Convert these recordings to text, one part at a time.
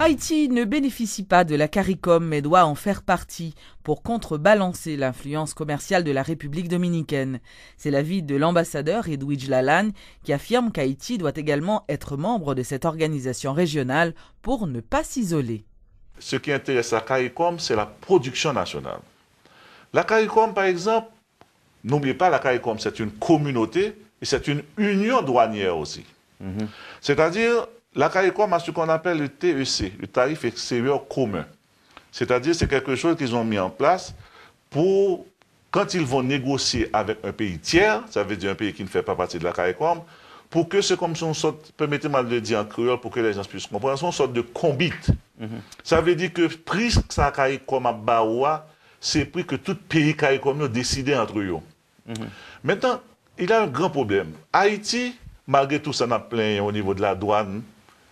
Haïti ne bénéficie pas de la CARICOM mais doit en faire partie pour contrebalancer l'influence commerciale de la République dominicaine. C'est l'avis de l'ambassadeur Edwidge Lalanne qui affirme qu'Haïti doit également être membre de cette organisation régionale pour ne pas s'isoler. Ce qui intéresse la CARICOM, c'est la production nationale. La CARICOM, par exemple, n'oubliez pas, la CARICOM, c'est une communauté et c'est une union douanière aussi. C'est-à-dire, la CARICOM a ce qu'on appelle le TEC, le tarif extérieur commun. C'est-à-dire, c'est quelque chose qu'ils ont mis en place pour, quand ils vont négocier avec un pays tiers, ça veut dire un pays qui ne fait pas partie de la CARICOM, pour que c'est comme une sorte, permettez-moi de le dire en créole pour que les gens puissent comprendre, c'est une sorte de combit. Ça veut dire que prix que la CARICOM a baoua, c'est prix que tout pays CARICOM a décidé entre eux. Maintenant, il y a un grand problème. Haïti, malgré tout ça, on a plein au niveau de la douane.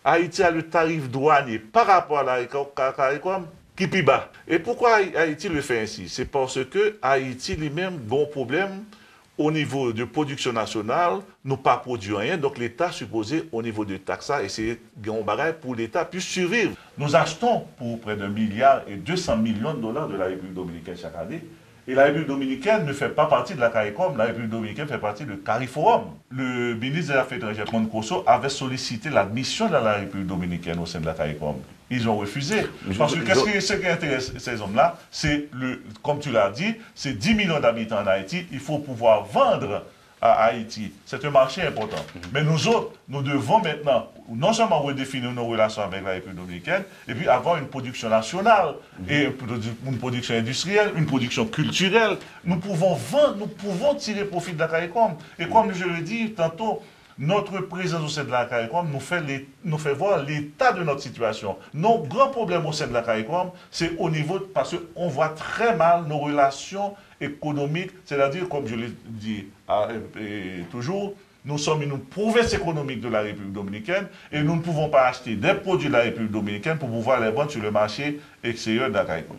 Haïti a le tarif douanier par rapport à la CARICOM qui est plus bas. Et pourquoi Haïti le fait ainsi? C'est parce que Haïti lui-même a un problème au niveau de production nationale, nous pas produit rien, donc l'État supposé au niveau de taxes, essayer de gagner un bagage pour l'État puisse survivre. Nous achetons pour près d'1,2 milliard de la République dominicaine chaque année. Et la République dominicaine ne fait pas partie de la CARICOM, la République dominicaine fait partie du CARIFORUM. Le ministre des Affaires étrangères, Moncoso, avait sollicité l'admission de la République dominicaine au sein de la CARICOM. Ils ont refusé. Parce que ce qui intéresse ces hommes-là, c'est, comme tu l'as dit, c'est 10 millions d'habitants en Haïti, il faut pouvoir vendre à Haïti. C'est un marché important. Mais nous autres, nous devons maintenant non seulement redéfinir nos relations avec la République dominicaine, et puis avoir une production nationale, et une production industrielle, une production culturelle. Nous pouvons vendre, nous pouvons tirer profit de la CARICOM. Et comme je le dis tantôt, notre présence au sein de la CARICOM nous fait voir l'état de notre situation. Nos grands problèmes au sein de la CARICOM, c'est au niveau, parce qu'on voit très mal nos relations économiques, c'est-à-dire, comme je l'ai dit toujours, nous sommes une province économique de la République dominicaine et nous ne pouvons pas acheter des produits de la République dominicaine pour pouvoir les vendre sur le marché extérieur de la CARICOM.